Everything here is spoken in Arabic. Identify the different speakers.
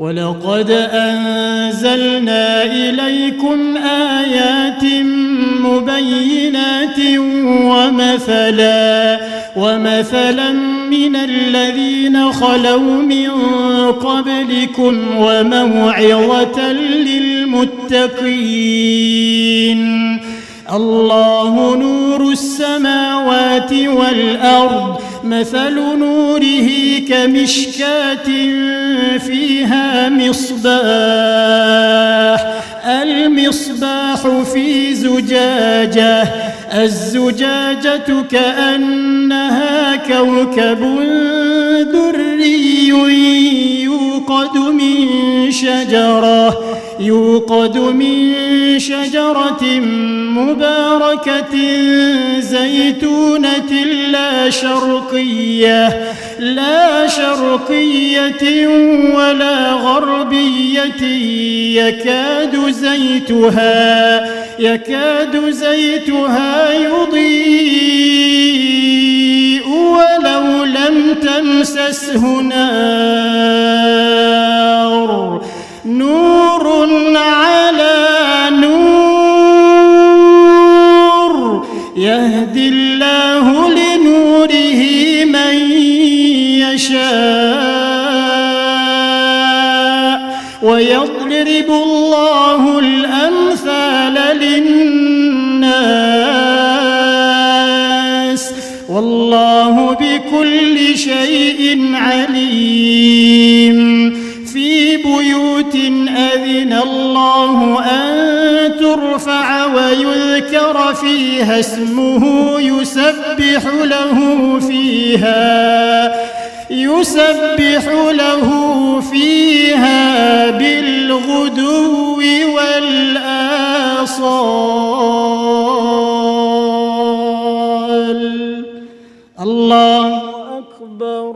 Speaker 1: ولقد أنزلنا إليكم آيات مبينات ومثلا من الذين خلوا من قبلكم وموعظة للمتقين. الله نور السماوات والأرض، مثل نوره كمشكاة فيها المصباح في زجاجة، الزجاجة كأنها كوكب دري يوقد من شجرة مباركة زيتونة لا شرقية ولا غربية، يكاد زيتها يضيء ولو لم تمسسه نار، نور على نور، يهدي الله لنوره من يشاء، ويضرب الله الأمثال للناس، والله بكل شيء عليم. في بيوت أذن الله أن ترفع ويذكر فيها اسمه يسبح له فيها بالغدو والآصال. الله أكبر.